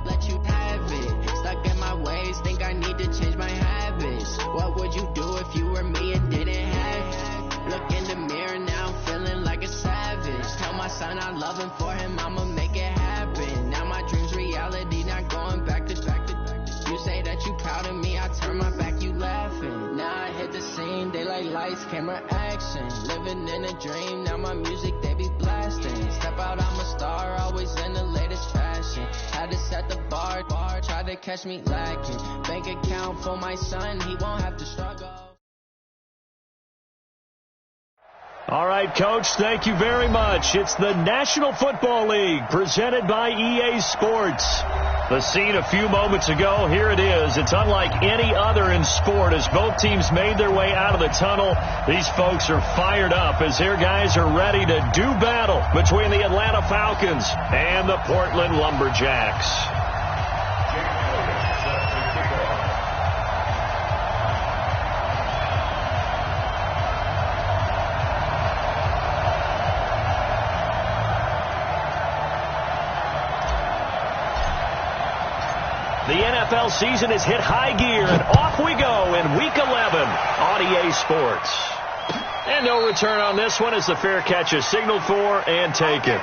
let you have it. Stuck in my ways, think I need to change my habits. What would you do if you were me and didn't have it? Look in the mirror now, I'm feeling like a savage. Tell my son I love him, for him I'ma make it happen. Now my dream's reality, not going back to. You say that you proud of me, I turn my back, you laughing. Now I hit the scene, they like lights, camera, action. Living in a dream, now my music they be blasting. Step out, I'm a star, always in the latest fashion. Had to set the bar, try to catch me lacking. Bank account for my son, he won't have to struggle. All right, Coach, thank you very much. It's the National Football League presented by EA Sports. The scene a few moments ago, here it is. It's unlike any other in sport as both teams made their way out of the tunnel. These folks are fired up as their guys are ready to do battle between the Atlanta Falcons and the Portland Lumberjacks. The NFL season has hit high gear, and off we go in Week 11 on EA Sports. And no return on this one as the fair catch is signaled for and taken.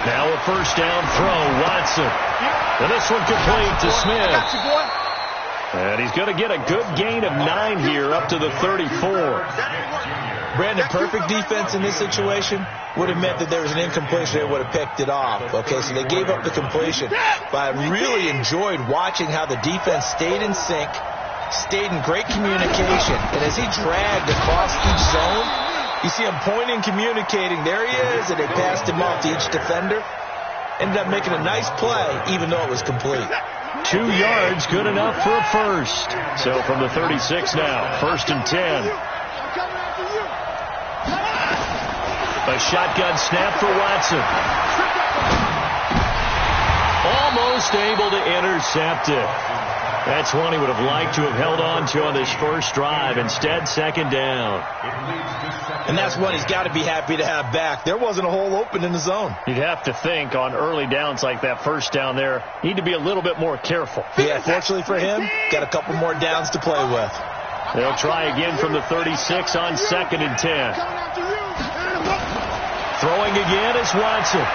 Now a first down throw, Watson. And this one complete to Smith. And he's going to get a good gain of 9 here up to the 34. Brandon, perfect defense in this situation would have meant that there was an incompletion. They would have picked it off. Okay, so they gave up the completion. But I really enjoyed watching how the defense stayed in sync, stayed in great communication. And as he dragged across each zone, you see him pointing, communicating. There he is, and they passed him off to each defender. Ended up making a nice play, even though it was complete. 2 yards, good enough for a first. So from the 36 now, 1st and 10. A shotgun snap for Watson. Almost able to intercept it. That's one he would have liked to have held on to on this first drive. Instead, 2nd down. And that's one he's got to be happy to have back. There wasn't a hole open in the zone. You'd have to think on early downs like that first down there, need to be a little bit more careful. Yeah, fortunately for him, got a couple more downs to play with. They'll try again from the 36 on 2nd and 10. Throwing again is Watson.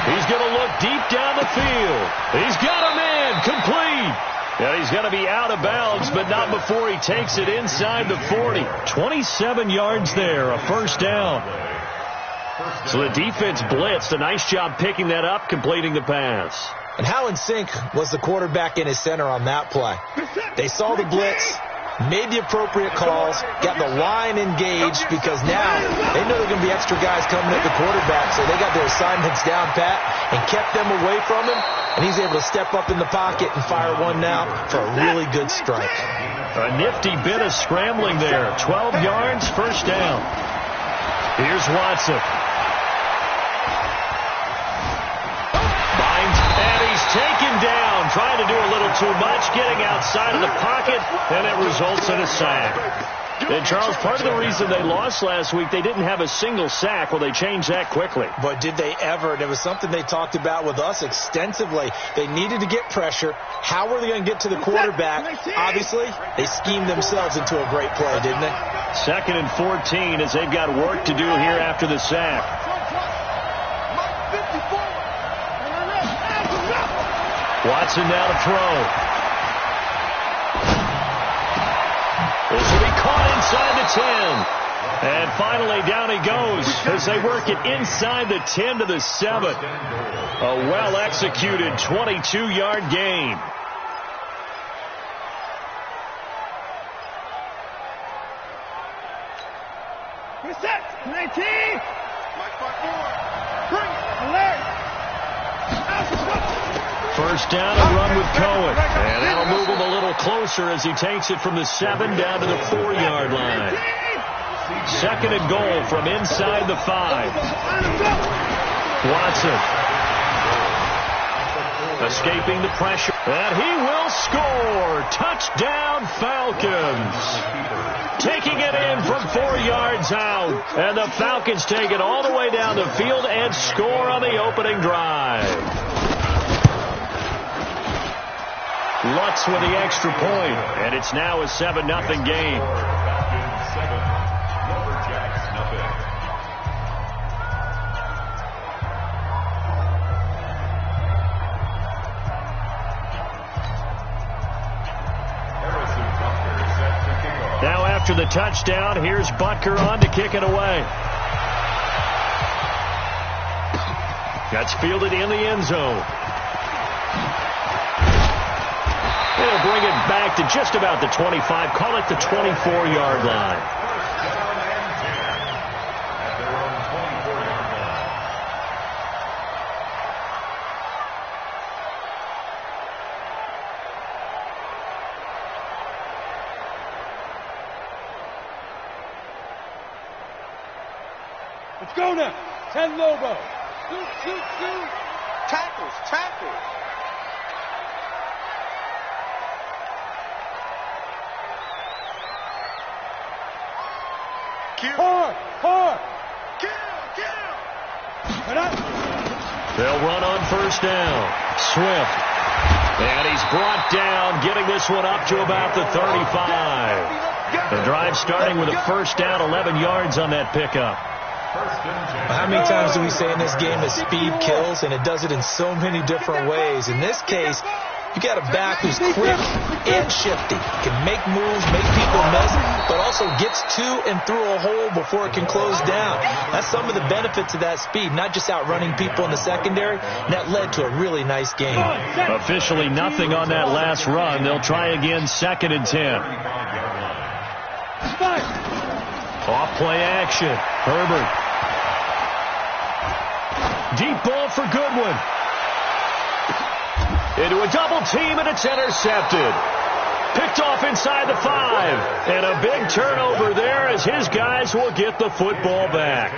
He's going to look deep down the field. He's got a man complete. And he's going to be out of bounds, but not before he takes it inside the 40. 27 yards there, a first down. So the defense blitzed. A nice job picking that up, completing the pass. And how in sync was the quarterback and his center on that play? They saw the blitz, made the appropriate calls, got the line engaged, because now they know there are going to be extra guys coming at the quarterback, so they got their assignments down pat and kept them away from him, and he's able to step up in the pocket and fire one now for a really good strike. A nifty bit of scrambling there. 12 yards, first down. Here's Watson. Taken down, trying to do a little too much, getting outside of the pocket, and it results in a sack. And, Charles, part of the reason they lost last week, they didn't have a single sack. Well, they changed that quickly. But did they ever? And it was something they talked about with us extensively. They needed to get pressure. How were they going to get to the quarterback? Obviously, they schemed themselves into a great play, didn't they? 2nd and 14 as they've got work to do here after the sack. Watson now to throw. This will be caught inside the 10. And finally down he goes as they work it inside the 10 to the 7. A well-executed 22-yard gain. Reset. 19. Bring it. Alert. first down and run with Cohen. And that'll move him a little closer as he takes it from the 7 down to the 4-yard line. Second and goal from inside the 5. Watson. Escaping the pressure. And he will score. Touchdown, Falcons. Taking it in from 4 yards out. And the Falcons take it all the way down the field and score on the opening drive. Lutz with the extra point. And it's now a 7-0 game. Now after the touchdown, here's Butker on to kick it away. That's fielded in the end zone. They'll bring it back to just about the 25. Call it the 24-yard line. Let's go now. 10 Lobo. Shoot. Tackles. Hard. Kill. They'll run on first down. Swift. And he's brought down, getting this one up to about the 35. The drive starting with a first down, 11 yards on that pickup. How many times do we say in this game that speed kills, and it does it in so many different ways? In this case, you got a back who's quick and shifty, can make moves, make people miss, but also gets to and through a hole before it can close down. That's some of the benefits of that speed, not just outrunning people in the secondary. And that led to a really nice game. Officially nothing on that last run. They'll try again, 2nd and 10. Off play action. Herbert. Deep ball for Goodwin. Into a double team, and it's intercepted. Picked off inside the 5. And a big turnover there as his guys will get the football back.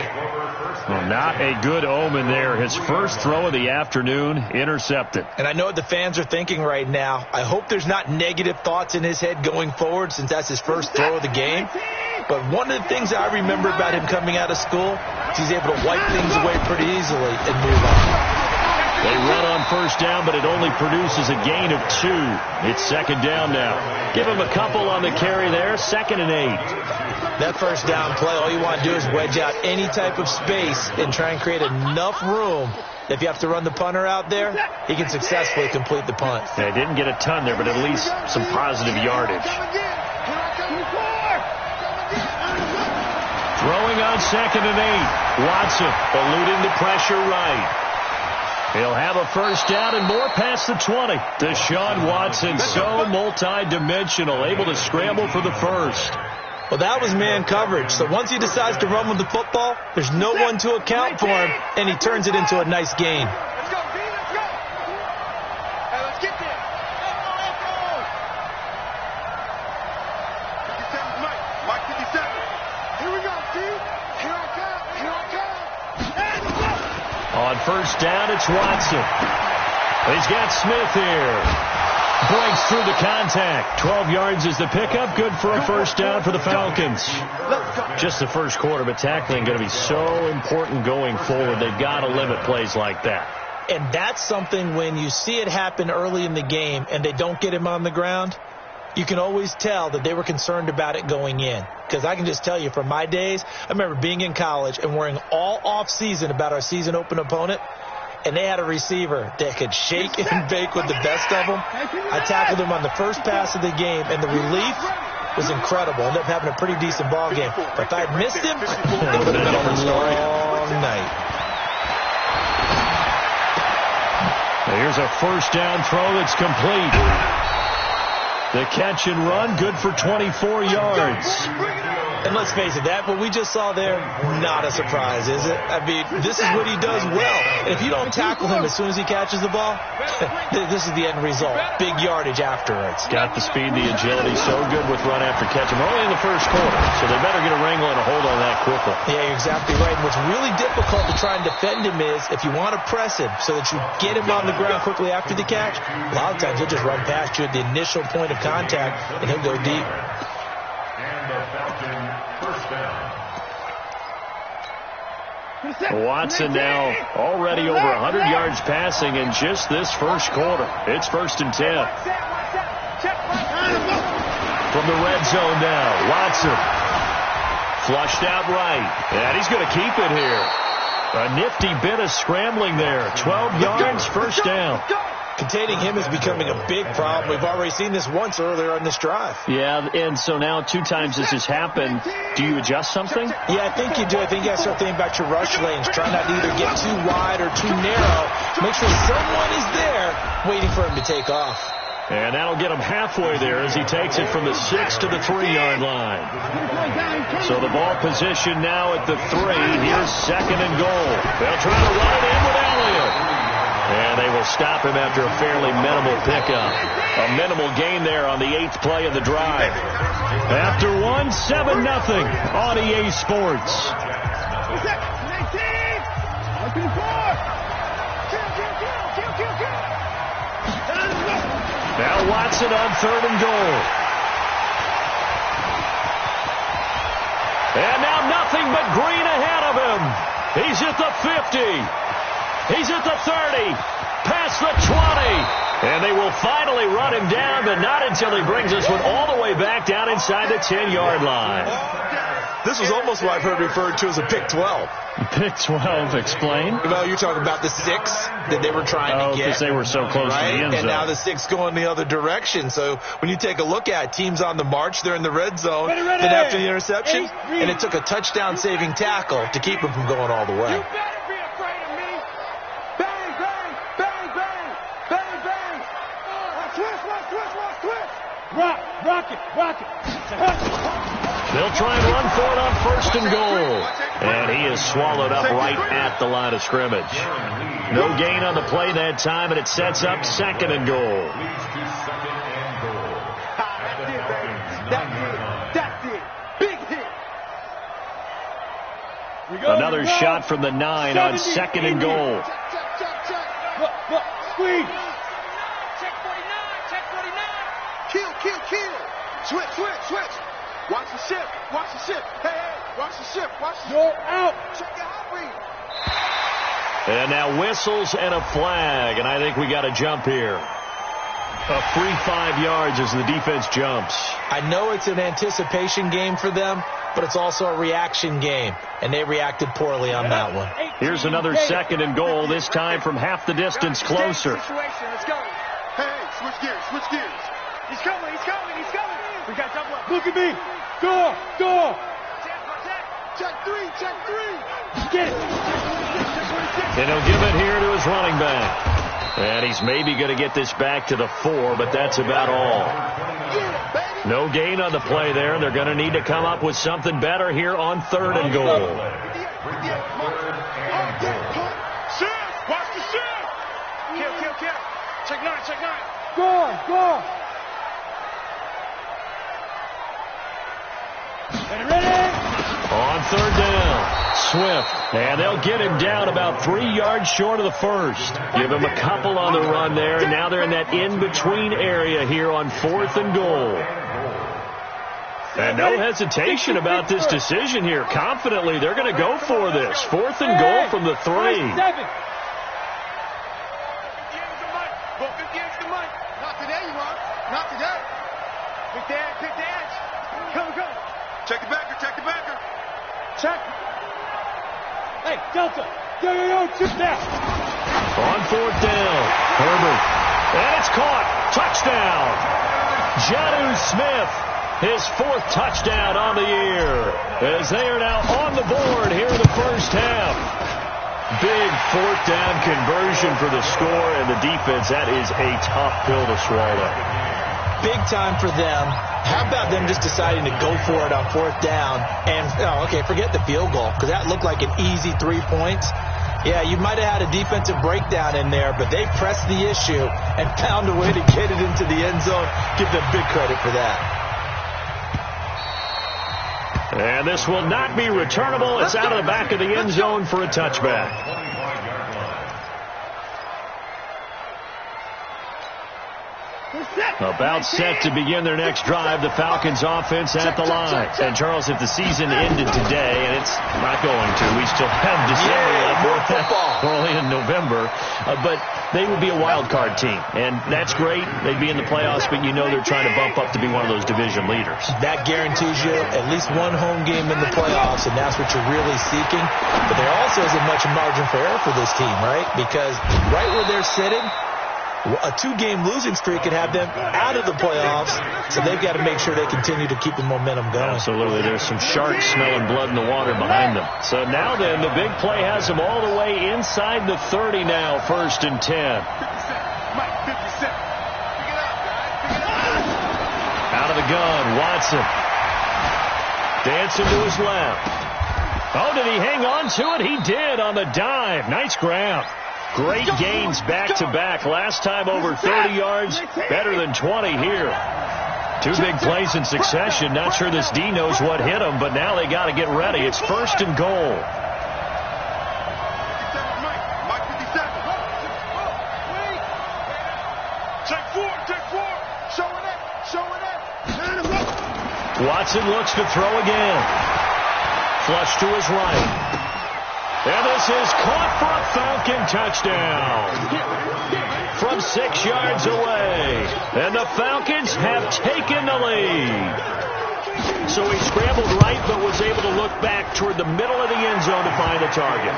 Well, not a good omen there. His first throw of the afternoon intercepted. And I know what the fans are thinking right now. I hope there's not negative thoughts in his head going forward since that's his first throw of the game. But one of the things I remember about him coming out of school is he's able to wipe things away pretty easily and move on. They run on first down, but it only produces a gain of 2. It's 2nd down now. Give him a couple on the carry there, 2nd and 8. That first down play, all you want to do is wedge out any type of space and try and create enough room. If you have to run the punter out there, he can successfully complete the punt. They didn't get a ton there, but at least some positive yardage. Throwing on 2nd and 8. Watson eluding the pressure right. He'll have a first down and more past the 20. Deshaun Watson, so multi-dimensional, able to scramble for the first. Well, that was man coverage. So once he decides to run with the football, there's no one to account for him, and he turns it into a nice gain. Let's go, D, let's go. Hey, let's get there. Let's go. 57's Mike 57. Here we go, D. Here I come. And let's go. On first down, it's Watson. He's got Smith here. Breaks through the contact. 12 yards is the pickup. Good for a first down for the Falcons. Just the first quarter, but tackling going to be so important going forward. They've got to limit plays like that. And that's something when you see it happen early in the game and they don't get him on the ground, you can always tell that they were concerned about it going in. Because I can just tell you from my days, I remember being in college and worrying all off-season about our season open opponent. And they had a receiver that could shake and bake with the best of them. I tackled him on the first pass of the game, and the relief was incredible. Ended up having a pretty decent ball game. But if I had missed him, it would have been a long night. Here's a first down throw that's complete. The catch and run, good for 24 yards. And let's face it, that what we just saw there, not a surprise, is it? I mean, this is what he does well. And if you don't tackle him as soon as he catches the ball, this is the end result. Big yardage afterwards. Got the speed, the agility, so good with run after catch. And only in the first quarter, so they better get a wrangle and a hold on that quickly. Yeah, you're exactly right. And what's really difficult to try and defend him is if you want to press him so that you get him on the ground quickly after the catch, a lot of times he'll just run past you at the initial point of contact, and he'll go deep. Watson now already over 100 yards passing in just this first quarter. It's 1st and 10. From the red zone now, Watson. Flushed out right. And he's going to keep it here. A nifty bit of scrambling there. 12 yards, first down. Containing him is becoming a big problem. We've already seen this once earlier on this drive. Yeah, and so now 2 times this has happened. Do you adjust something? Yeah, I think you do. I think you have to start thinking about your rush lanes. Try not to either get too wide or too narrow. Make sure someone is there waiting for him to take off. And that'll get him halfway there as he takes it from the 6 to the 3-yard line. So the ball position now at the 3. Here's 2nd and goal. They'll try to run it in with Elliott. And they will stop him after a fairly minimal pickup. A minimal gain there on the 8th play of the drive. After 1, 7-0 on EA Sports. Now Watson on 3rd and goal. And now nothing but green ahead of him. He's at the 50. He's at the 30, past the 20, and they will finally run him down, but not until he brings this one all the way back down inside the 10-yard line. This was almost what I've heard referred to as a pick 12. Pick 12, explain? Well, you're talking about the 6 that they were trying to get. Because they were so close to the end zone. And now the 6 going the other direction. So when you take a look at teams on the march, they're in the red zone. Then after the interception, and it took a touchdown-saving tackle to keep him from going all the way. Rock it. They'll try and run for it on 1st and goal. And he is swallowed up right at the line of scrimmage. No gain on the play that time, and it sets up 2nd and goal. That's it. Big hit. Another shot from the 9 on 2nd and goal. Look, squeeze. Kill. Switch. Watch the ship. Hey, watch the ship. You're out. Check your hot read. And now whistles and a flag, and I think we got a jump here. A free 5 yards as the defense jumps. I know it's an anticipation game for them, but it's also a reaction game, and they reacted poorly on that one. Here's another 2nd and goal, this time from half the distance closer. Let's go. Hey, switch gears. He's coming. We got double up. Look at me. Go. Check three. Get it. And he'll give it here to his running back. And he's maybe going to get this back to the 4, but that's about all. No gain on the play there. They're going to need to come up with something better here on 3rd and goal. Watch the shit. Kill. Check 9. Go. Ready? On 3rd down, Swift. And they'll get him down about 3 yards short of the 1st. Give him a couple on the run there. Now they're in that in-between area here on 4th and goal. And no hesitation about this decision here. Confidently, they're going to go for this. 4th and goal from the 3. Not today, you want. Not today. Pick the edge. Come. Check the backer. Check. Hey, Delta. Yo, chip down. On 4th down, Herbert. And it's caught. Touchdown. Jonnu Smith, his 4th touchdown on the year. As they are now on the board here in the first half. Big 4th down conversion for the score, and the defense, that is a tough pill to swallow. big time for them. How about them just deciding to go for it on 4th down? And, forget the field goal, because that looked like an easy 3 points. Yeah, you might have had a defensive breakdown in there, but they pressed the issue and found a way to get it into the end zone. Give them big credit for that. And this will not be returnable. It's out of the back of the end zone for a touchback. About set to begin their next drive, the Falcons offense at the line. And, Charles, if the season ended today, and it's not going to, we still have December left. We're only in November. But they would be a wild card team. And that's great. They'd be in the playoffs, but you know they're trying to bump up to be one of those division leaders. That guarantees you at least one home game in the playoffs, and that's what you're really seeking. But there also isn't much margin for error for this team, right? Because right where they're sitting, a 2-game losing streak could have them out of the playoffs, so they've got to make sure they continue to keep the momentum going. Absolutely. There's some sharks smelling blood in the water behind them. So now then, the big play has them all the way inside the 30 now, 1st and 10. Out of the gun, Watson. Dancing to his left. Oh, did he hang on to it? He did on the dive. Nice grab. Great gains back-to-back. Last time over 30 yards, better than 20 here. 2 big plays in succession. Not sure this D knows what hit him, but now they got to get ready. It's 1st and goal. Watson looks to throw again. Flush to his right. And this is caught for a Falcon touchdown from 6 yards away. And the Falcons have taken the lead. So he scrambled right, but was able to look back toward the middle of the end zone to find the target.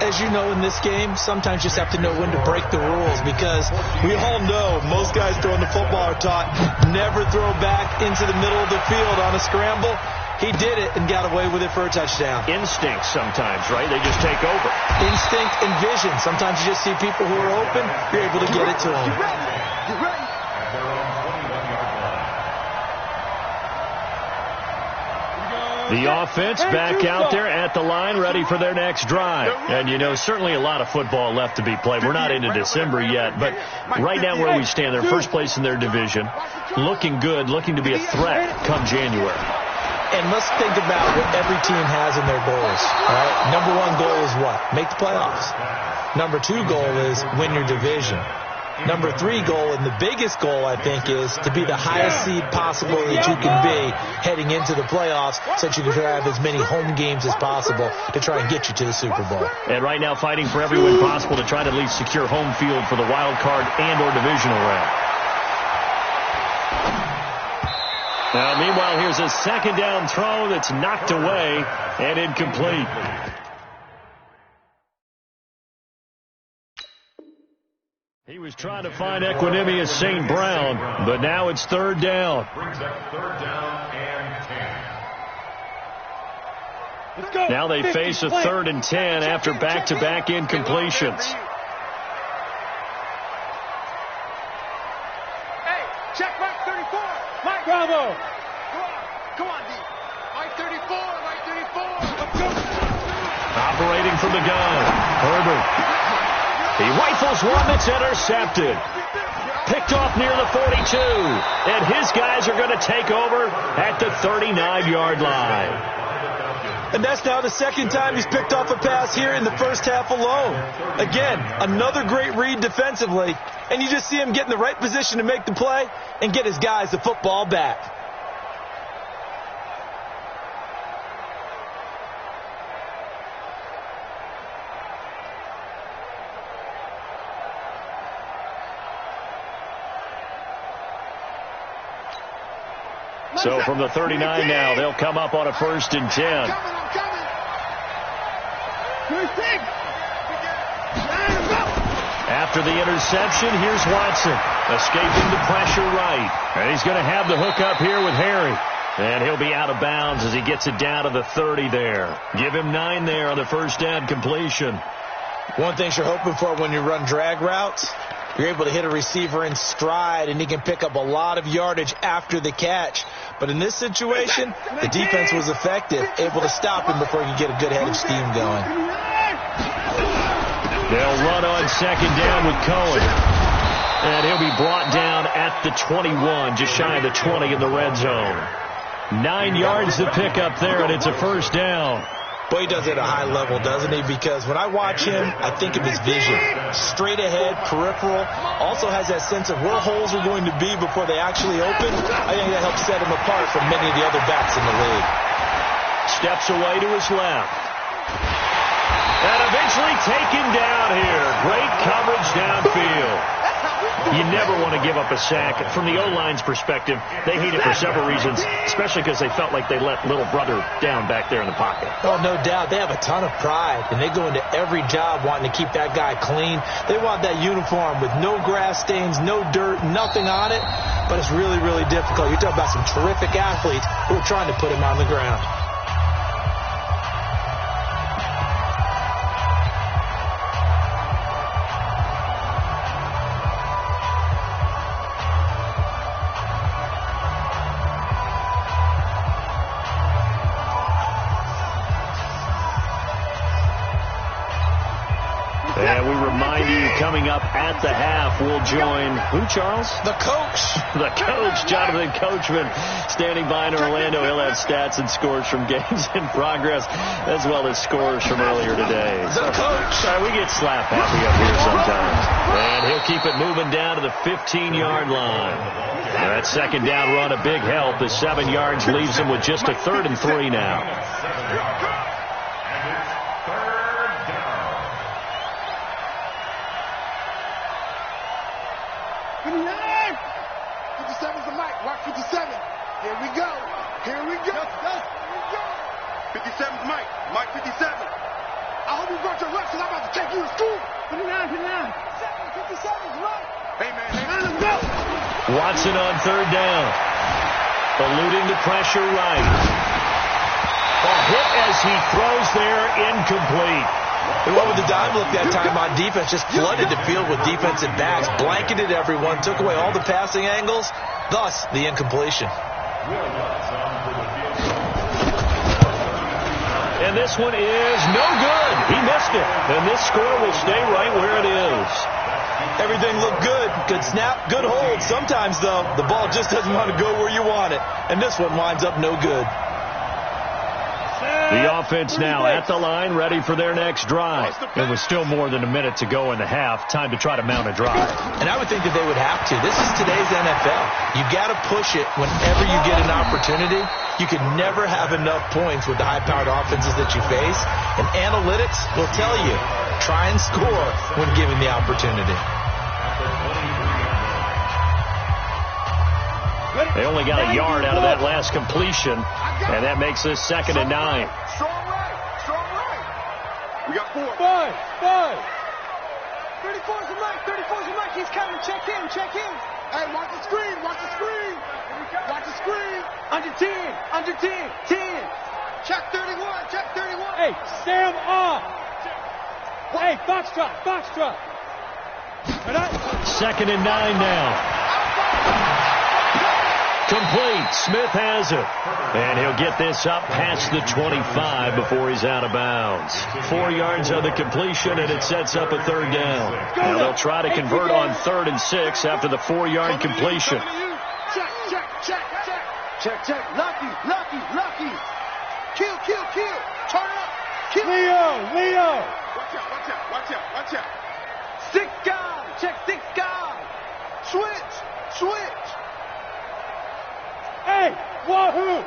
As you know, in this game, sometimes you just have to know when to break the rules, because we all know most guys throwing the football are taught never throw back into the middle of the field on a scramble. He did it and got away with it for a touchdown. Instinct sometimes, right? They just take over. Instinct and vision. Sometimes you just see people who are open, you're able to get it to them. Get ready. The offense back out there at the line, ready for their next drive. And, you know, certainly a lot of football left to be played. We're not into December yet, but right now where we stand, they're first place in their division, looking good, looking to be a threat come January. And let's think about what every team has in their goals. All right? Number 1 goal is what? Make the playoffs. Number 2 goal is win your division. Number 3 goal, and the biggest goal, I think, is to be the highest seed possible that you can be heading into the playoffs, so that you can have as many home games as possible to try and get you to the Super Bowl. And right now fighting for every win possible to try to at least secure home field for the wild card and or divisional round. Now, meanwhile, here's a 2nd down throw that's knocked away and incomplete. He was trying to find Equanimous St. Brown, but now it's 3rd down. Brings up 3rd down and 10. Now they face a 3rd and 10 after back-to-back incompletions. Hey, check Mike 34. Mike, bravo. Come on, D. Mike 34, Mike 34. Let's go. Operating from the gun, Herbert. He rifles one that's intercepted. Picked off near the 42. And his guys are going to take over at the 39-yard line. And that's now the 2nd time he's picked off a pass here in the first half alone. Again, another great read defensively. And you just see him get in the right position to make the play and get his guys the football back. So from the 39 now, they'll come up on a 1st and 10. After the interception, here's Watson, escaping the pressure right. And he's going to have the hook up here with Harry. And he'll be out of bounds as he gets it down to the 30 there. Give him 9 there on the 1st down completion. One thing you're hoping for when you run drag routes, You're able to hit a receiver in stride, and he can pick up a lot of yardage after the catch. But in this situation, the defense was effective, able to stop him before he could get a good head of steam going. They'll run on second down with Cohen. And he'll be brought down at the 21, just shy of the 20 in the red zone. 9 yards to pick up there, and it's a first down. Boy, he does it at a high level, doesn't he? Because when I watch him, I think of his vision. Straight ahead, peripheral. Also has that sense of where holes are going to be before they actually open. I think that helps set him apart from many of the other backs in the league. Steps away to his left. And eventually taken down here. Great coverage downfield. You never want to give up a sack. From the O-line's perspective, they hate it for several reasons, especially because they felt like they let little brother down back there in the pocket. Oh, no doubt. They have a ton of pride, and they go into every job wanting to keep that guy clean. They want that uniform with no grass stains, no dirt, nothing on it, but it's really, really difficult. You're talking about some terrific athletes who are trying to put him on the ground. And we remind you, coming up at the half, we'll join who, Charles? The coach. The coach, Jonathan Coachman, standing by in Orlando. He'll have stats and scores from games in progress, as well as scores from earlier today. The coach. Sorry, we get slap happy up here sometimes. And he'll keep it moving down to the 15-yard line. That second down run, a big help. The 7 yards leaves him with just a 3rd and 3 now. Here we go. Here we go. 57's Mike. Mike 57. I hope you brought your reps because I'm about to take you to school. 59. 57's Mike. Hey, man. Let's go. Watson on 3rd down. Eluding the pressure right. A hit as he throws there, incomplete. And what with the dime look that time on defense, just flooded the field with defensive backs, blanketed everyone, took away all the passing angles, thus the incompletion. And this one is no good. He missed it. And this score will stay right where it is. Everything looked good. Good snap, good hold. Sometimes, though, the ball just doesn't want to go where you want it. And this one winds up no good. The offense now at the line, ready for their next drive. There was still more than a minute to go in the half. Time to try to mount a drive. And I would think that they would have to. This is today's NFL. You got to push it whenever you get an opportunity. You can never have enough points with the high-powered offenses that you face. And analytics will tell you, try and score when given the opportunity. They only got a yard out of that last completion, and that makes this 2nd and 9. Strong right. We got 4. 5. 34's the Mike. He's coming. Check him. Hey, watch the screen. Watch the screen. Under 10. 10. Check 31. Hey, Sam off. Hey, Foxtrot. 2nd and 9 now. Complete. Smith has it. And he'll get this up past the 25 before he's out of bounds. 4 yards on the completion, and it sets up a 3rd down. Now they'll try to convert on 3rd and 6 after the 4-yard completion. Check. Lucky. Kill. Turn up. Kill. Leo. Watch out. 6 guys. Check 6 guys. Switch. Hey, wahoo!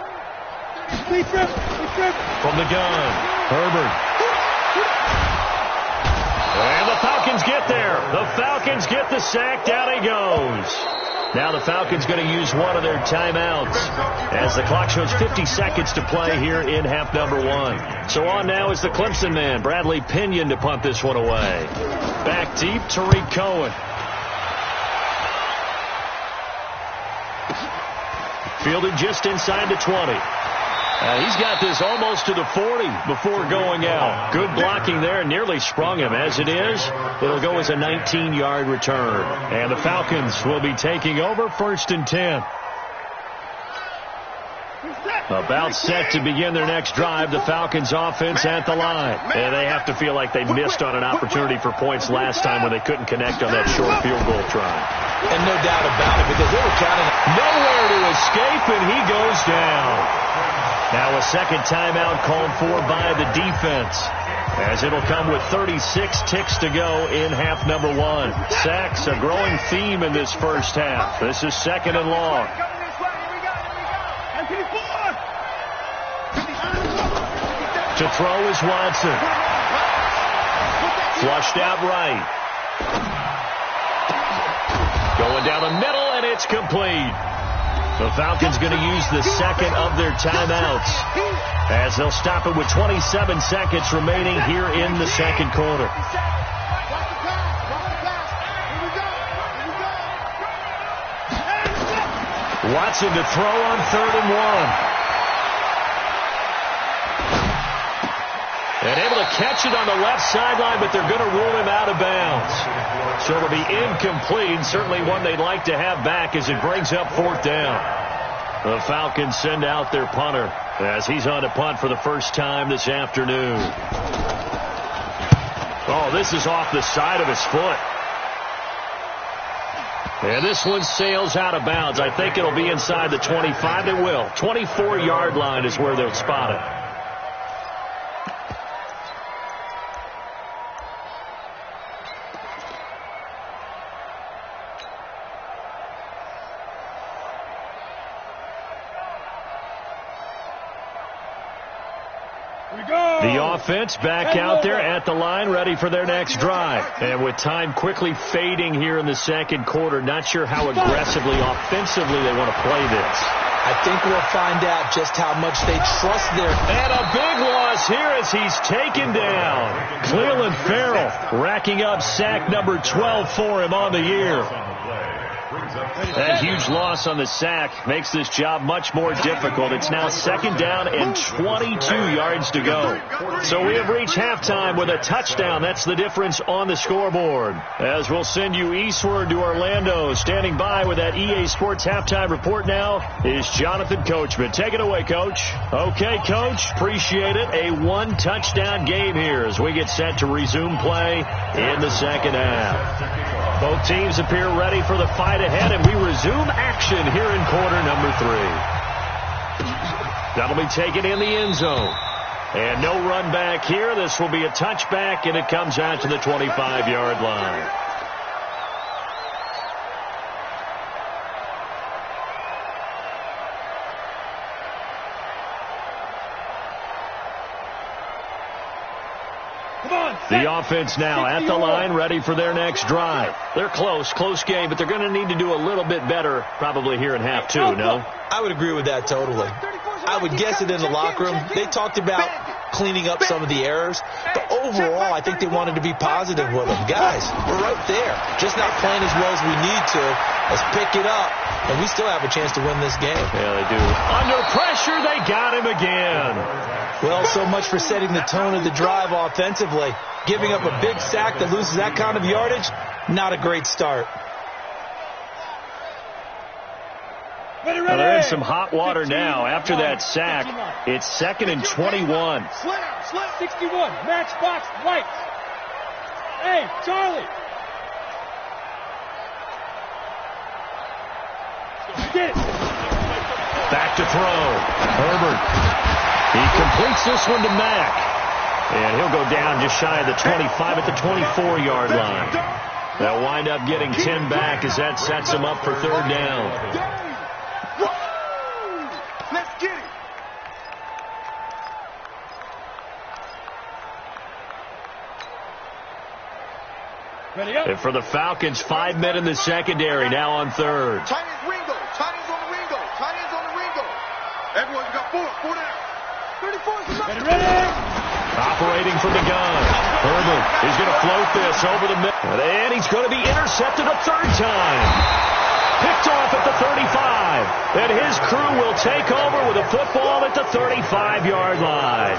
We trip. From the gun, Herbert. And the Falcons get there. The Falcons get the sack. Down he goes. Now the Falcons going to use one of their timeouts as the clock shows 50 seconds to play here in half number 1. So on now is the Clemson man, Bradley Pinion, to punt this one away. Back deep, Tariq Cohen. Fielded just inside the 20. He's got this almost to the 40 before going out. Good blocking there, nearly sprung him. As it is, it'll go as a 19-yard return. And the Falcons will be taking over 1st and 10. About set to begin their next drive, the Falcons offense at the line. And they have to feel like they missed on an opportunity for points last time when they couldn't connect on that short field goal try. And no doubt about it, because they were counting. Nowhere to escape, and he goes down. Now a second timeout called for by the defense, as it'll come with 36 ticks to go in half number 1. Sacks, a growing theme in this first half. This is 2nd and long. To throw is Watson. Flushed out right. Going down the middle, and it's complete. The Falcons going to use the second of their timeouts, as they'll stop it with 27 seconds remaining here in the second quarter. Watson to throw on 3rd and 1. And able to catch it on the left sideline, but they're going to rule him out of bounds. So it'll be incomplete, certainly one they'd like to have back as it brings up 4th down. The Falcons send out their punter as he's on to punt for the first time this afternoon. Oh, this is off the side of his foot. And this one sails out of bounds. I think it'll be inside the 25. It will. 24-yard line is where they'll spot it. The offense back out there at the line, ready for their next drive. And with time quickly fading here in the second quarter, not sure how aggressively, offensively they want to play this. I think we'll find out just how much they trust their... And a big loss here as he's taken down. Cleveland Farrell racking up sack number 12 for him on the year. That huge loss on the sack makes this job much more difficult. It's now 2nd down and 22 yards to go. So we have reached halftime with a touchdown. That's the difference on the scoreboard. As we'll send you eastward to Orlando. Standing by with that EA Sports halftime report now is Jonathan Coachman. Take it away, Coach. Okay, Coach. Appreciate it. A 1-touchdown game here as we get set to resume play in the second half. Both teams appear ready for the fight ahead, and we resume action here in quarter number 3. That'll be taken in the end zone. And no run back here. This will be a touchback, and it comes out to the 25-yard line. The offense now at the line, ready for their next drive. They're close game, but they're going to need to do a little bit better probably here in half 2, no? I would agree with that totally. I would guess it in the locker room. They talked about cleaning up some of the errors, but overall, I think they wanted to be positive with them. Guys, we're right there. Just not playing as well as we need to. Let's pick it up, and we still have a chance to win this game. Yeah, they do. Under pressure, they got him again. Well, so much for setting the tone of the drive offensively. Giving up a big sack that loses that kind of yardage, not a great start. Well, they're in some hot water now. After that sack, it's 2nd and 21. 61, matchbox, right. Hey, Charlie. Get it. Back to throw. Herbert. He completes this one to Mack. And he'll go down just shy of the 25 at the 24-yard line. They'll wind up getting 10 back as that sets them up for 3rd down. Let's get it. And for the Falcons, 5 men in the secondary now on 3rd. Tight ends Ringo. Tight ends on the Ringo. Tight ends on the Ringo. Everyone's got 4 down. 34 is enough. Ready. Operating from the gun. Herbert is going to float this over the middle. And he's going to be intercepted a 3rd time. Picked off at the 35. And his crew will take over with a football at the 35-yard line.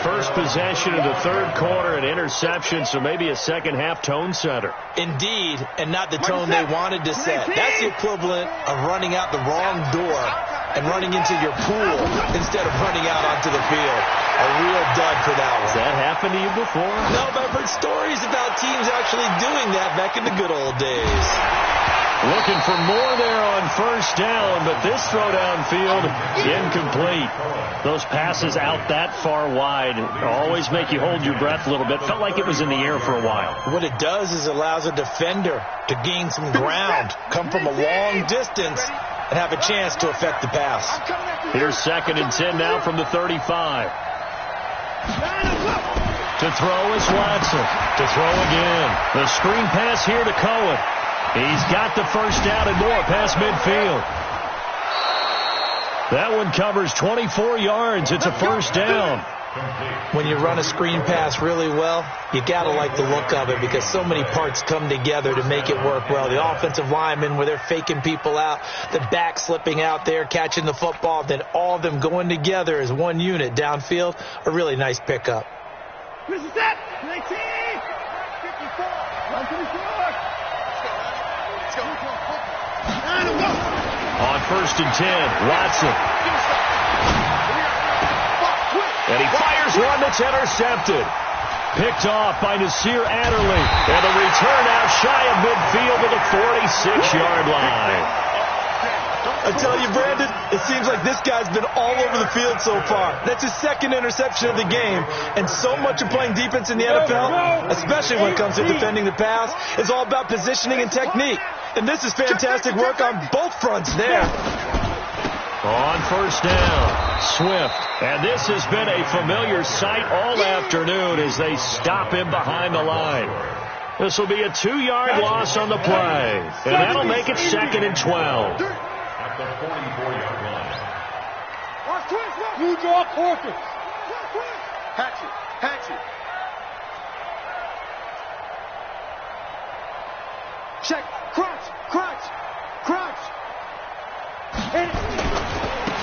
First possession of the third quarter, an interception, so maybe a second-half tone setter. Indeed, and not the tone they wanted to set. That's the equivalent of running out the wrong door and running into your pool instead of running out onto the field. A real dud for that one. Has that happened to you before? No, but I've heard stories about teams actually doing that back in the good old days. Looking for more there on first down, but this throw downfield, incomplete. Those passes out that far wide always make you hold your breath a little bit. Felt like it was in the air for a while. What it does is it allows a defender to gain some ground, come from a long distance, and have a chance to affect the pass. Here's 2nd and 10 now from the 35. To throw is Watson. To throw again. The screen pass here to Cohen. He's got the first down and more past midfield. That one covers 24 yards. It's a first down. When you run a screen pass really well, you got to like the look of it because so many parts come together to make it work well. The offensive linemen, where they're faking people out, the back slipping out there, catching the football, then all of them going together as one unit downfield, a really nice pickup. This is it. 19. 54. 154. Let's go. On 1st and 10, Watson. And he fires one that's intercepted. Picked off by Nasir Adderley. And a return out shy of midfield to the 46-yard line. I tell you, Brandon, it seems like this guy's been all over the field so far. That's his 2nd interception of the game. And so much of playing defense in the NFL, especially when it comes to defending the pass, is all about positioning and technique. And this is fantastic work on both fronts there. On first down, Swift. And this has been a familiar sight all afternoon as they stop him behind the line. This will be a 2-yard loss on the play. And that'll make it 2nd and 12. At the 44-yard line. You draw Corcoran. Hatchet. Check. Crunch.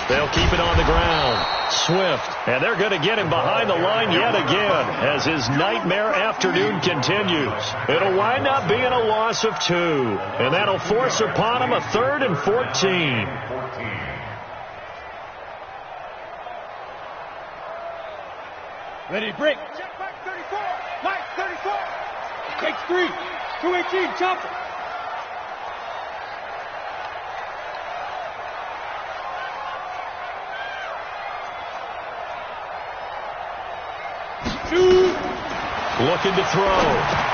They'll keep it on the ground. Swift. And they're going to get him behind the line yet again as his nightmare afternoon continues. It'll wind up being a loss of 2. And that'll force upon him a 3rd and 14. Ready to break. Check Mike 34. Mike 34. Takes 3. 218. Chopper. Looking to throw.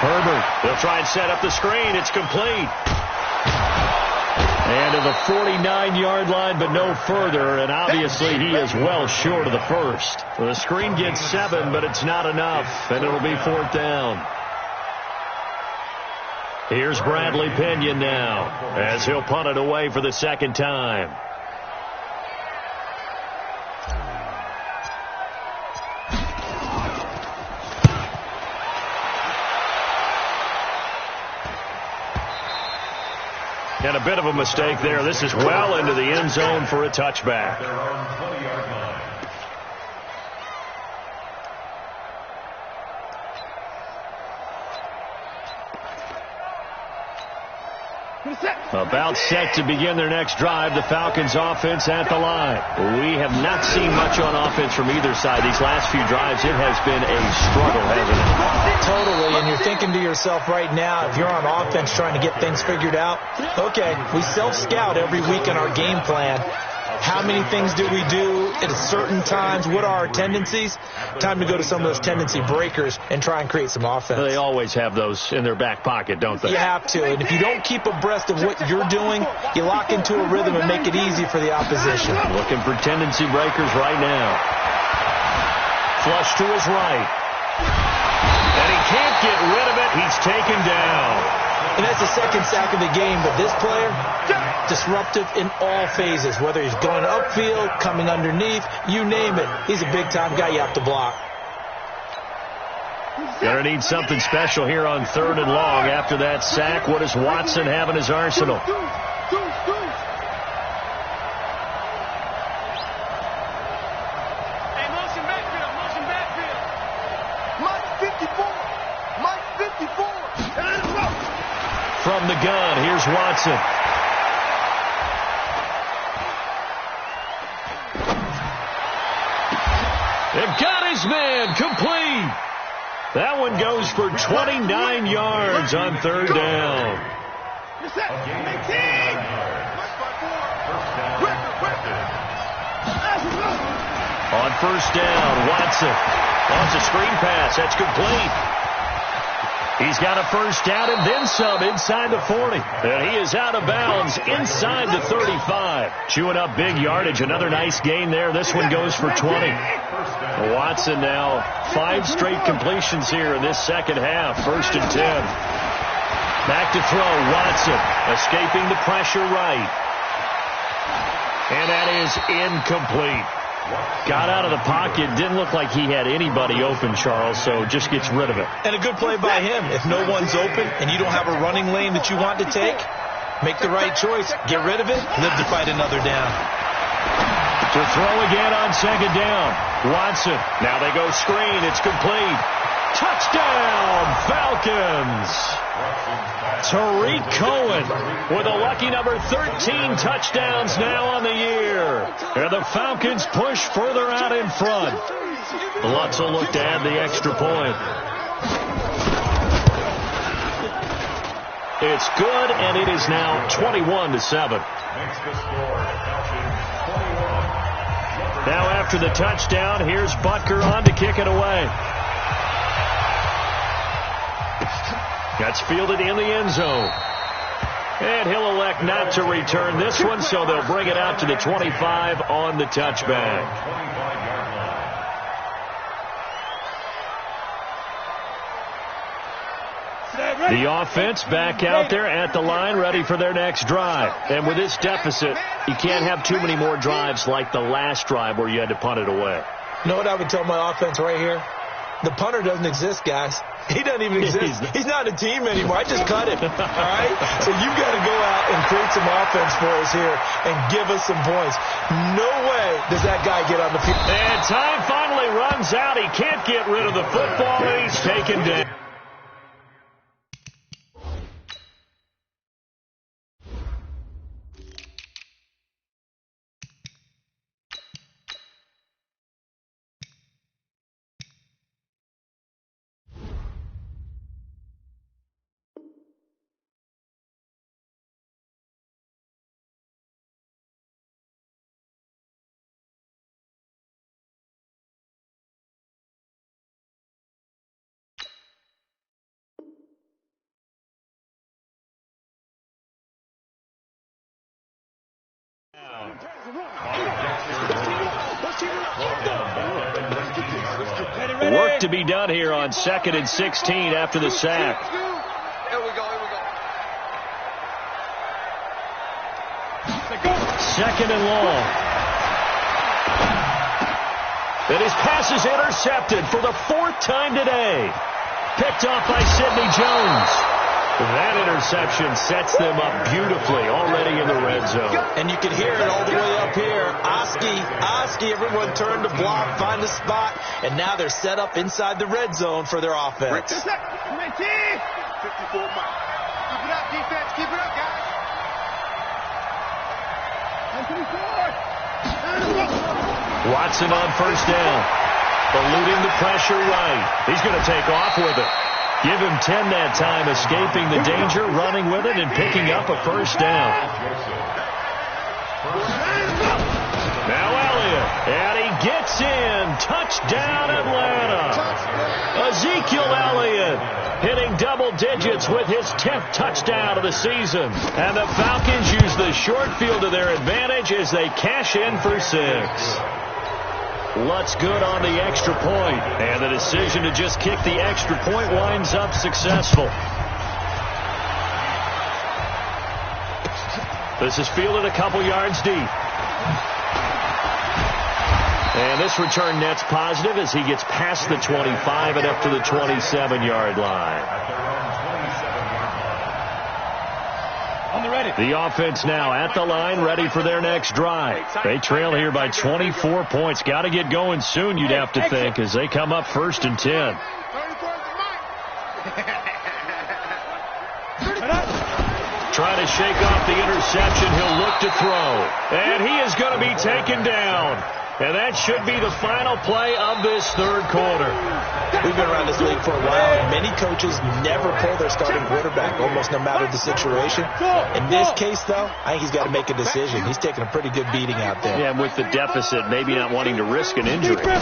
Herbert. They'll try and set up the screen. It's complete. And to the 49-yard line, but no further. And obviously he is well short of the first. The screen gets 7, but it's not enough. And it'll be 4th down. Here's Bradley Pinion now as he'll punt it away for the 2nd time. And a bit of a mistake there. This is well into the end zone for a touchback. About set to begin their next drive. The Falcons offense at the line. We have not seen much on offense from either side. These last few drives, it has been a struggle, hasn't it? Totally, and you're thinking to yourself right now, if you're on offense trying to get things figured out, okay, we self-scout every week in our game plan. How many things do we do at certain times? What are our tendencies? Time to go to some of those tendency breakers and try and create some offense. They always have those in their back pocket, don't they? You have to, and if you don't keep abreast of what you're doing, you lock into a rhythm and make it easy for the opposition. Looking for tendency breakers right now. Flush to his right. And he can't get rid of it. He's taken down. And that's the 2nd sack of the game, but this player, disruptive in all phases, whether he's going upfield, coming underneath, you name it. He's a big-time guy you have to block. Gonna need something special here on 3rd and long. After that sack, what does Watson have in his arsenal? From the gun, here's Watson. They've got his man complete. That one goes for 29 yards on 3rd down. On 1st down, Watson wants a screen pass. That's complete. He's got a 1st down and then some inside the 40. And he is out of bounds inside the 35. Chewing up big yardage. Another nice gain there. This one goes for 20. Watson now 5 straight completions here in this second half. 1st and 10. Back to throw. Watson escaping the pressure right. And that is incomplete. Got out of the pocket. Didn't look like he had anybody open, Charles, so just gets rid of it. And a good play by him. If no one's open and you don't have a running lane that you want to take, make the right choice. Get rid of it. Live to fight another down. To throw again on 2nd down. Watson. Now they go screen. It's complete. Touchdown, Falcons. Tariq Cohen with a lucky number 13 touchdowns now on the year. And the Falcons push further out in front. Lutz will look to add the extra point. It's good, and it is now 21-7. Now after the touchdown, here's Butker on to kick it away. That's fielded in the end zone. And he'll elect not to return this one, so they'll bring it out to the 25 on the touchback. The offense back out there at the line, ready for their next drive. And with this deficit, you can't have too many more drives like the last drive where you had to punt it away. You know what I would tell my offense right here? The punter doesn't exist, guys. He doesn't even exist. He's not a team anymore. I just cut him. All right? So you've got to go out and create some offense for us here and give us some points. No way does that guy get on the field. And time finally runs out. He can't get rid of the football, and he's taken down. Work to be done here on 2nd and 16 after the sack. Here we go. 2nd and long. And his pass is intercepted for the 4th time today. Picked off by Sidney Jones. That interception sets them up beautifully already in the red zone. And you can hear it all the way up here. Oski, everyone turned to block, find a spot, and now they're set up inside the red zone for their offense. 54 miles. Keep it up, defense. Keep it up, guys. Watson on 1st down. Eluding the pressure right. He's going to take off with it. Give him 10 that time, escaping the danger, running with it, and picking up a 1st down. Now Elliott, and he gets in. Touchdown, Atlanta. Ezekiel Elliott hitting double digits with his 10th touchdown of the season. And the Falcons use the short field to their advantage as they cash in for 6. Lutz good on the extra point, and the decision to just kick the extra point winds up successful. This is fielded a couple yards deep. And this return net's positive as he gets past the 25 and up to the 27-yard line. The offense now at the line, ready for their next drive. They trail here by 24 points. Got to get going soon, you'd have to think, as they come up 1st and 10. Trying to shake off the interception. He'll look to throw. And he is going to be taken down. And that should be the final play of this third quarter. We've been around this league for a while, and many coaches never pull their starting quarterback, almost no matter the situation. In this case, though, I think he's got to make a decision. He's taking a pretty good beating out there. Yeah, and with the deficit, maybe not wanting to risk an injury. Back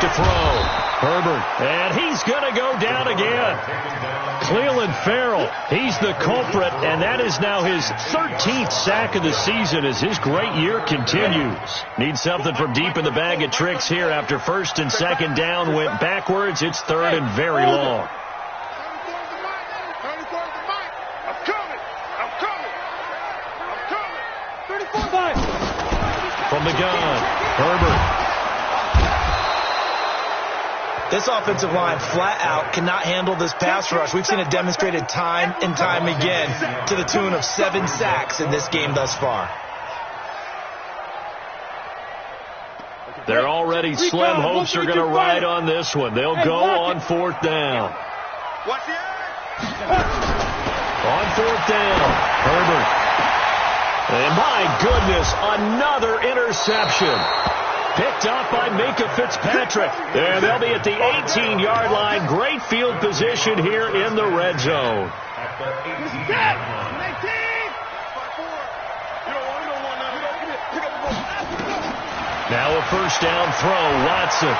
to throw. Herbert. And he's going to go down again. Clelin Ferrell, he's the culprit, and that is now his 13th sack of the season as his great year continues. Needs something from deep in the bag of tricks here after 1st and 2nd down went backwards. It's 3rd and very long. From the gun, Herbert. This offensive line flat out cannot handle this pass rush. We've seen it demonstrated time and time again to the tune of 7 sacks in this game thus far. They're already slim hopes are going to ride on this one. They'll go on 4th down. On 4th down, Herbert. And my goodness, another interception. Picked up by Minka Fitzpatrick. And they'll be at the 18-yard line. Great field position here in the red zone. Now a 1st down throw, Watson.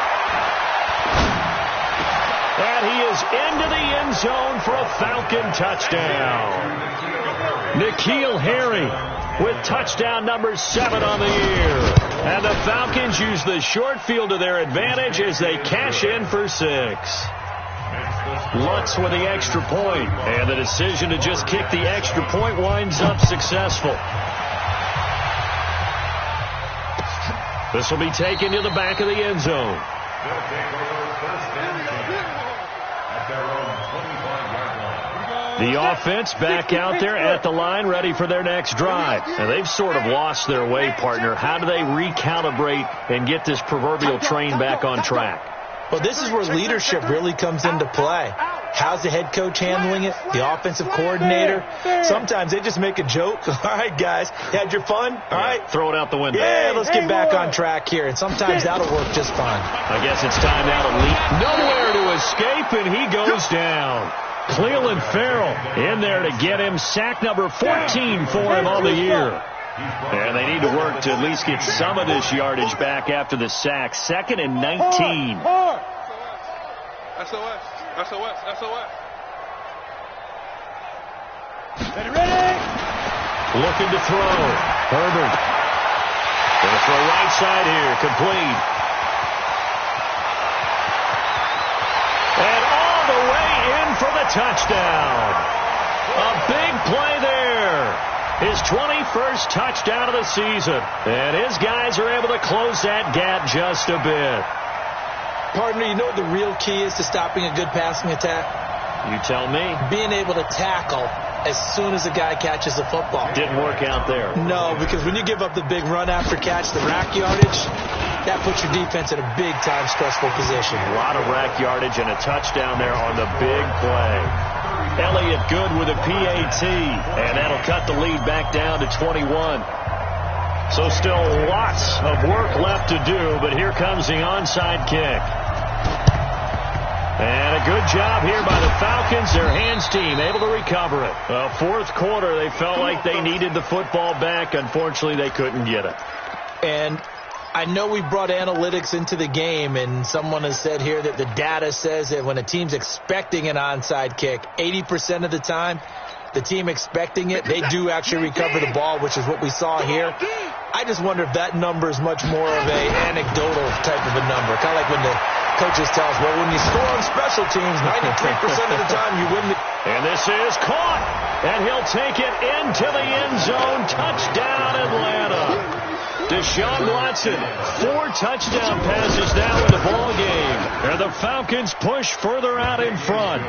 And he is into the end zone for a Falcon touchdown. N'Keal Harry with touchdown number 7 on the year. And the Falcons use the short field to their advantage as they cash in for 6. Lutz with the extra point, and the decision to just kick the extra point winds up successful. This will be taken to the back of the end zone. The offense back out there at the line, ready for their next drive. And they've sort of lost their way, partner. How do they recalibrate and get this proverbial train back on track? Well, this is where leadership really comes into play. How's the head coach handling it? The offensive coordinator? Sometimes they just make a joke. All right, guys, had your fun? All right. Throw it out the window. Yeah, let's get back on track here. And sometimes that'll work just fine. I guess it's time now to leap. Nowhere to escape, and he goes down. Clelin Ferrell in there to get him sack number 14 for him on the year. And they need to work to at least get some of this yardage back after the sack. 2nd and 19. SOS. Ready? Looking to throw. Herbert. Going to throw right side here. Complete. And all the way in for the touchdown. A big play there. His 21st touchdown of the season. And his guys are able to close that gap just a bit. Partner, you know what the real key is to stopping a good passing attack? You tell me. Being able to tackle as soon as a guy catches the football. Didn't work out there. No, because when you give up the big run after catch, the rack yardage, that puts your defense in a big-time stressful position. A lot of rack yardage and a touchdown there on the big play. Elliott Good with a PAT, and that'll cut the lead back down to 21. So still lots of work left to do, but here comes the onside kick. And a good job here by the Falcons, their hands team, able to recover it. Fourth quarter, they felt like they needed the football back. Unfortunately, they couldn't get it. And I know we brought analytics into the game, and someone has said here that the data says that when a team's expecting an onside kick, 80% of the time, the team expecting it, they do actually recover the ball, which is what we saw here. I just wonder if that number is much more of a anecdotal type of a number. Kind of like when the coaches tell us, well, when you score on special teams, 93% of the time you win the... And this is caught, and he'll take it into the end zone. Touchdown, Atlanta. Deshaun Watson, 4 touchdown passes now in the ball game. And the Falcons push further out in front.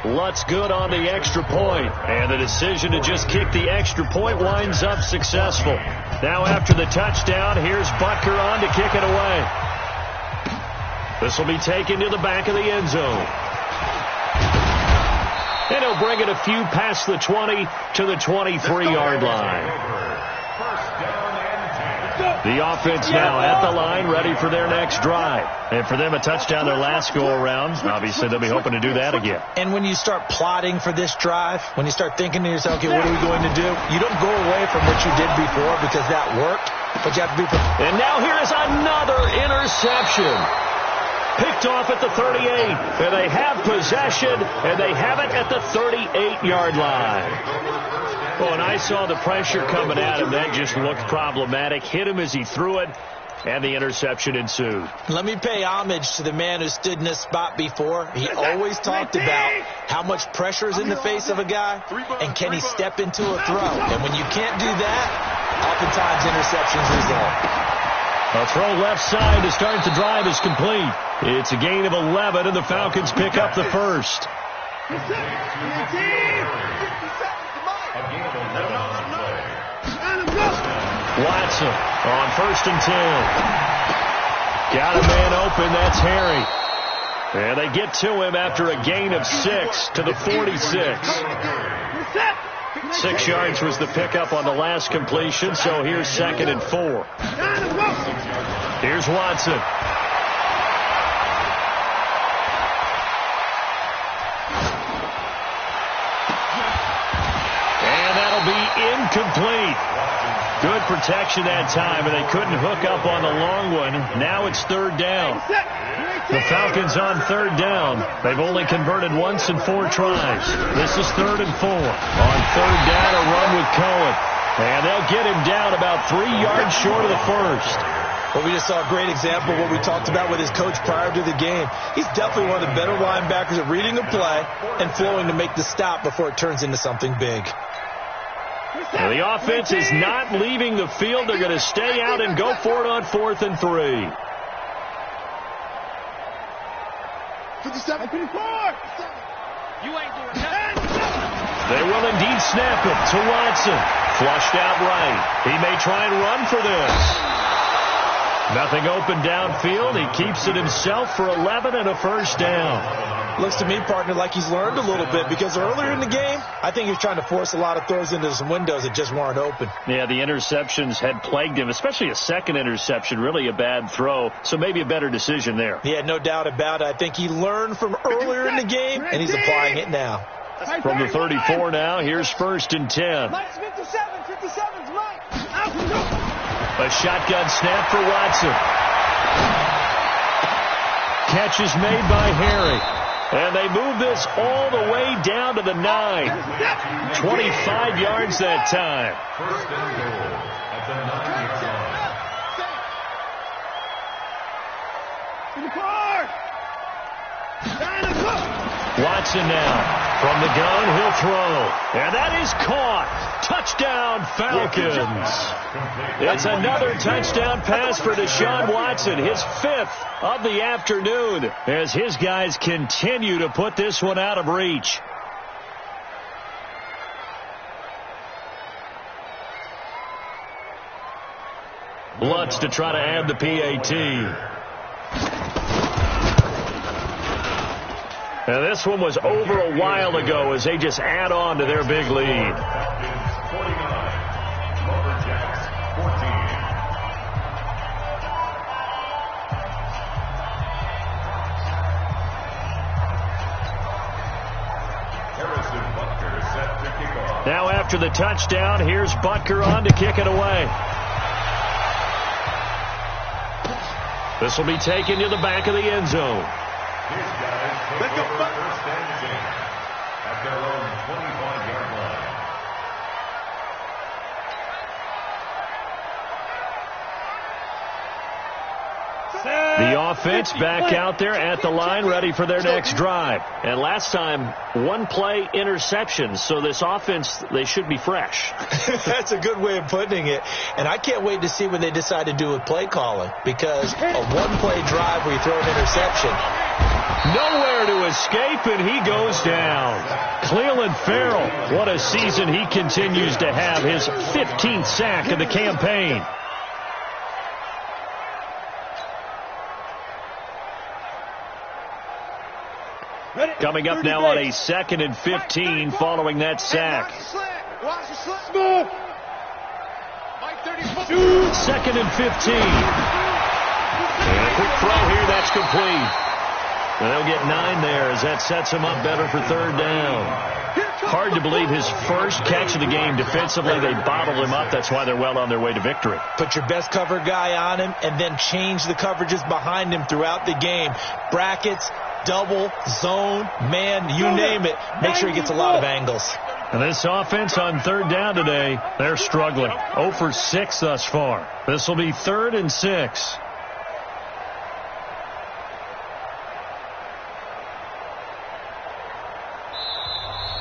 Lutz good on the extra point. And the decision to just kick the extra point winds up successful. Now after the touchdown, here's Butker on to kick it away. This will be taken to the back of the end zone. And he'll bring it a few past the 20 to the 23-yard line. The offense now at the line, ready for their next drive. And for them, a touchdown their last go-around. Obviously, they'll be hoping to do that again. And when you start plotting for this drive, when you start thinking to yourself, okay, what are we going to do? You don't go away from what you did before because that worked, but you have to be prepared. And now here is another interception. Picked off at the 38. And they have possession, and they have it at the 38-yard line. Oh, and I saw the pressure coming at him. That just looked problematic. Hit him as he threw it, and the interception ensued. Let me pay homage to the man who stood in this spot before. He always talked about how much pressure is in the face of a guy, and can he step into a throw. And when you can't do that, oftentimes interceptions result. A throw left side to start the drive is complete. It's a gain of 11, and the Falcons pick up the first. Watson on 1st and 10. Got a man open. That's Harry. And they get to him after a gain of 6 to the 46. 6 yards was the pickup on the last completion, so here's 2nd and 4. Here's Watson. And that'll be incomplete. Good protection that time, and they couldn't hook up on the long one. Now it's 3rd down. The Falcons on 3rd down. They've only converted once in 4 tries. This is 3rd and 4. On 3rd down, a run with Cohen. And they'll get him down about 3 yards short of the first. Well, we just saw a great example of what we talked about with his coach prior to the game. He's definitely one of the better linebackers at reading a play and flowing to make the stop before it turns into something big. Now the offense is not leaving the field. They're going to stay out and go for it on 4th and 3. 57, 54. You ain't doing nothing. They will indeed snap it to Watson. Flushed out right. He may try and run for this. Nothing open downfield. He keeps it himself for 11 and a first down. Looks to me, partner, like he's learned a little bit because earlier in the game, I think he was trying to force a lot of throws into some windows that just weren't open. Yeah, the interceptions had plagued him, especially a second interception, really a bad throw. So maybe a better decision there. Yeah, no doubt about it. I think he learned from earlier in the game, and he's applying it now. From the 34 now, here's 1st and 10. Mike, 57's Mike. A shotgun snap for Watson. Catch is made by Harry. And they move this all the way down to the 9. 25 yards that time. First and goal at the 9-yard line. Watson now. From the gun, he'll throw. And that is caught. Touchdown, Falcons. It's another touchdown pass for Deshaun Watson, his 5th of the afternoon, as his guys continue to put this one out of reach. Lutz to try to add the PAT. Now this one was over a while ago as they just add on to their big lead. Now after the touchdown, here's Butker on to kick it away. This will be taken to the back of the end zone. Let's go, first and 10 at their own 25-yard line. The offense back out there at the line, ready for their next drive. And last time, one play interception. So this offense, they should be fresh. That's a good way of putting it. And I can't wait to see what they decide to do with play calling, because a one-play drive where you throw an interception. Nowhere to escape, and he goes down. Cleveland Farrell, what a season he continues to have, his 15th sack of the campaign. Coming up now on a 2nd and 15 following that sack. 2nd and 15. And a quick throw here, that's complete. And they'll get 9 there as that sets him up better for 3rd down. Hard to believe his first catch of the game. Defensively, they bottled him up. That's why they're well on their way to victory. Put your best cover guy on him and then change the coverages behind him throughout the game. Brackets, double, zone, man, you name it. Make sure he gets a lot of angles. And this offense on 3rd down today, they're struggling. 0 for 6 thus far. This will be 3rd and 6.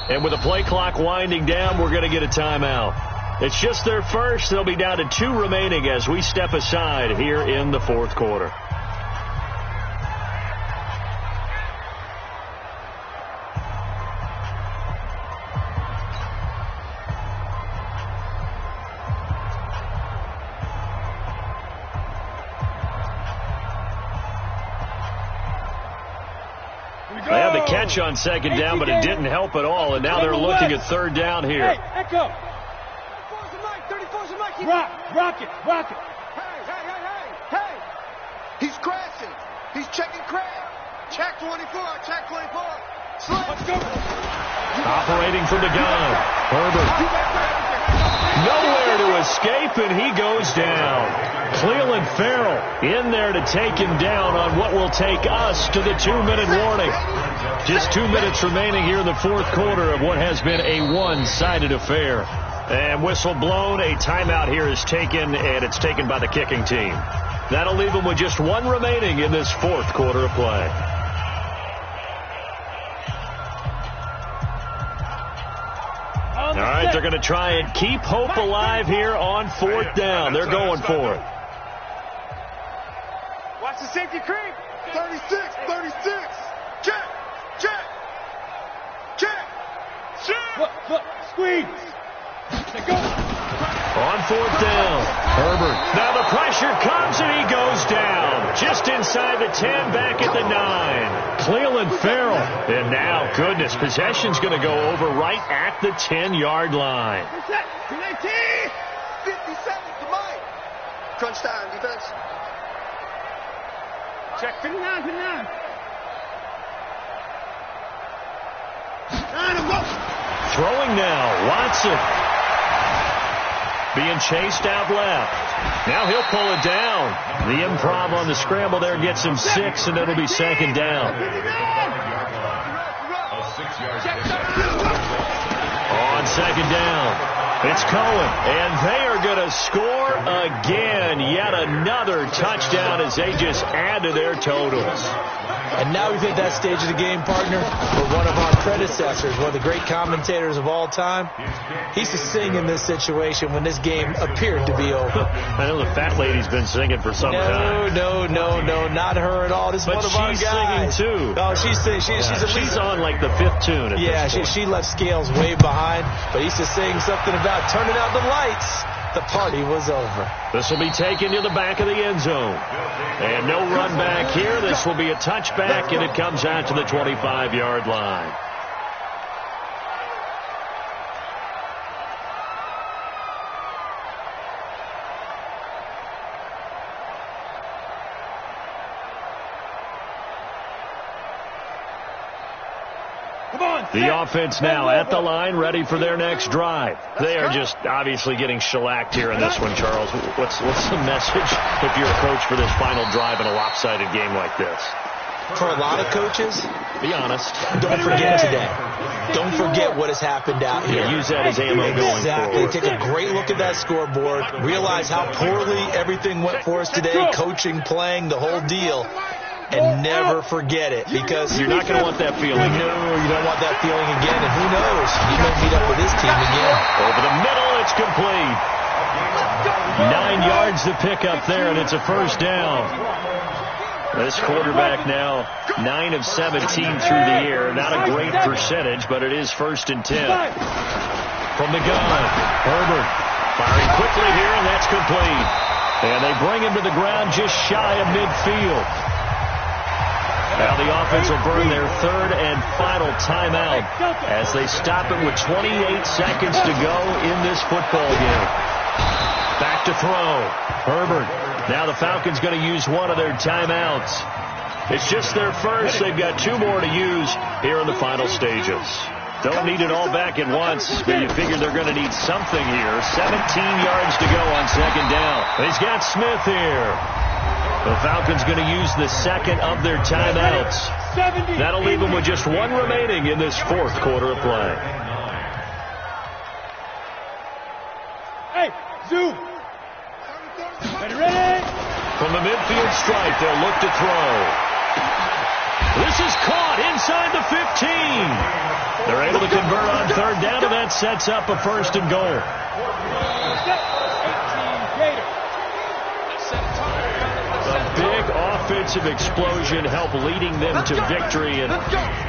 And with the play clock winding down, we're going to get a timeout. It's just their first. They'll be down to 2 remaining as we step aside here in the 4th quarter. They had the catch on 2nd down, but it didn't help at all, and now they're looking at 3rd down here. Hey, Echo. 34's a Mike. Rock it. Hey. He's crashing. He's checking crash. Check 24. Let's go. Operating from the gun. Herbert. Nowhere to escape, and he goes down. Cleveland Farrell in there to take him down on what will take us to the 2-minute warning. Just 2 minutes remaining here in the 4th quarter of what has been a one-sided affair. And whistle blown, a timeout here is taken, and it's taken by the kicking team. That'll leave them with just 1 remaining in this 4th quarter of play. All right, they're going to try and keep hope alive here on 4th down. They're going for it. Watch the safety creep. 36. Check. Look. Squeeze. Go. On 4th down, Herbert. Now the pressure comes, and he goes down. Just inside the 10, back at the 9. Cleveland Farrell. And now, goodness, possession's going to go over right at the 10-yard line. 50 seconds to Mike. Crunch time, defense. Check 59. Throwing now, Watson. Being chased out left. Now he'll pull it down. The improv on the scramble there gets him 6, and it'll be 2nd down. On 2nd down, it's Cohen, and they are going to score again. Yet another touchdown as they just add to their totals. And now we've hit that stage of the game, partner, where one of our predecessors, one of the great commentators of all time, he used to sing in this situation when this game appeared to be over. I know the fat lady's been singing for some time. No, not her at all. This is one of our guys. But she's singing, too. Oh, she's singing. She's on, like, the 5th tune at this point. She left Scales way behind, but he used to sing something about turning out the lights. The party was over. This will be taken to the back of the end zone. And no run back here. This will be a touchback, and it comes out to the 25-yard line. The offense now at the line, ready for their next drive. They are just obviously getting shellacked here in this one, Charles. What's the message if you're a coach for this final drive in a lopsided game like this? For a lot of coaches, be honest. Don't forget today. Don't forget what has happened out here. Yeah, use that as ammo going forward. Take a great look at that scoreboard. Realize how poorly everything went for us today. Coaching, playing, the whole deal. and never forget it, because you're not going to want that feeling. No, you don't want that feeling again, and who knows, he may meet up with his team again. Over the middle, it's complete. 9 yards to pick up there, and it's a first down. This quarterback now 9 of 17 through the air. Not a great percentage, but it is 1st and 10. From the gun, Herbert firing quickly here, and that's complete. And they bring him to the ground just shy of midfield. Now the offense will burn their 3rd and final timeout as they stop it with 28 seconds to go in this football game. Back to throw. Herbert. Now the Falcons going to use one of their timeouts. It's just their first. They've got 2 more to use here in the final stages. Don't need it all back at once, but you figure they're going to need something here. 17 yards to go on 2nd down. He's got Smith here. The Falcons going to use the 2nd of their timeouts. That'll leave them with just 1 remaining in this 4th quarter of play. Hey, zoom. Ready? From the midfield stripe, they'll look to throw. This is caught inside the 15. They're able to convert on 3rd down, and that sets up a 1st and goal. A big offensive explosion helped leading them to victory, and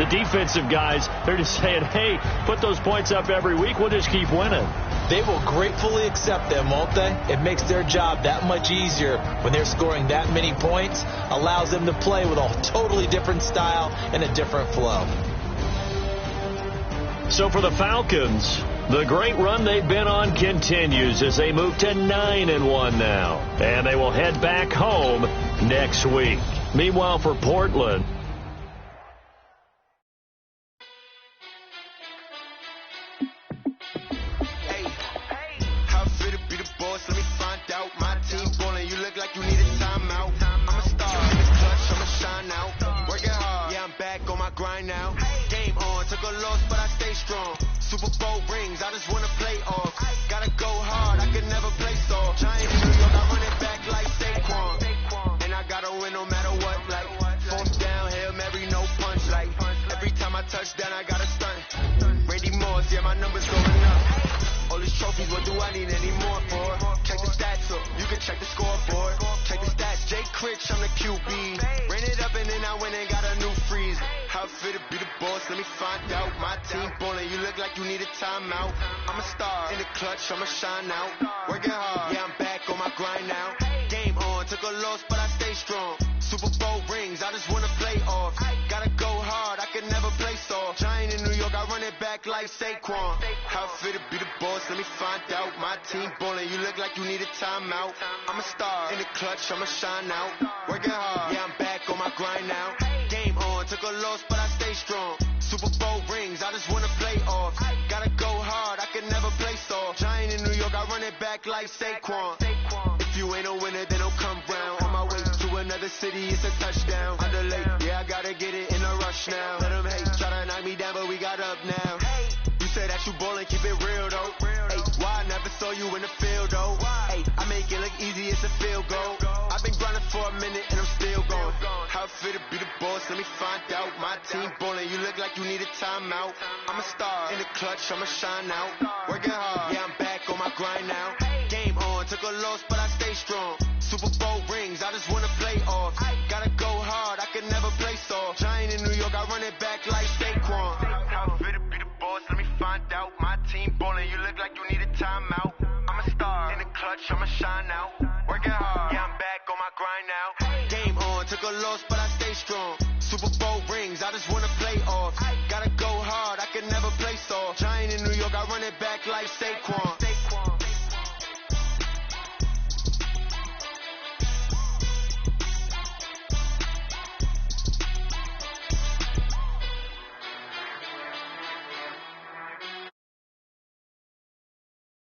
the defensive guys, they're just saying, hey, put those points up every week, we'll just keep winning. They will gratefully accept them, won't they? It makes their job that much easier when they're scoring that many points, allows them to play with a totally different style and a different flow. So for the Falcons, the great run they've been on continues as they move to 9-1 now. And they will head back home next week. Meanwhile, for Portland, now. Game on, took a loss, but I stay strong. Super Bowl rings, I just wanna play off. Gotta go hard, I could never play soft. Giant in New York, I run it back like Saquon. And I gotta win no matter what, like 4th down, Hail Mary, no punch, like every time I touch down, I gotta stunt. Randy Moss, yeah, my numbers going up. All these trophies, what do I need any more for? Check the stats up, you can check the scoreboard. Check the stats, Jay Critch, I'm the QB. Ran it up and then I went and got a new freeze. How fit to be the boss, let me find out. My team ballin', you look like you need a timeout. I'm a star, in the clutch, I'ma shine out. Working hard, yeah, I'm back on my grind now. Game on, took a loss, but I stay strong. Super Bowl rings, I just wanna play off. Gotta go hard, I can never play soft. Giant in New York, I run it back like Saquon. How fit to be the boss, let me find out. My team ballin', you look like you need a timeout. I'm a star, in the clutch, I'ma shine out. Working hard, yeah, I'm back on my grind now. Game on, took a loss, but I stay strong. Super Bowl rings, I just wanna play off. Gotta go hard, I can never play soft. Giant in New York, I run it back like Saquon. If you ain't a winner, then don't come round. On my way to another city, it's a touchdown. Under late, yeah, I gotta get it in a rush now. Let them hate, try to knock me down, but we got up now. You say that you ballin', keep it real though. Hey, why I never saw you in the field though? Hey, I make it look easy, it's a field goal. I've been grinding for a minute and I'm still going. How fit to be the boss, let me find out. My team ballin', you look like you need a timeout. I'm a star, in the clutch, I'ma shine out. Working hard, yeah, I'm back on my grind now. Game on, took a loss, but I stay strong. Super Bowl rings, I just wanna play off. Gotta go hard, I can never play soft. Giant in New York, I run it back like Saquon. How fit to be the boss, let me find out. My team ballin', you look like you need a timeout. I'm a star, in the clutch, I'ma shine out. Working hard, yeah, I'm back on my grind now. Game on, took a loss, but I stay strong. Super Bowl rings, I just wanna play off. Gotta go hard, I can never play soft. Giant in New York, I run it back like Saquon.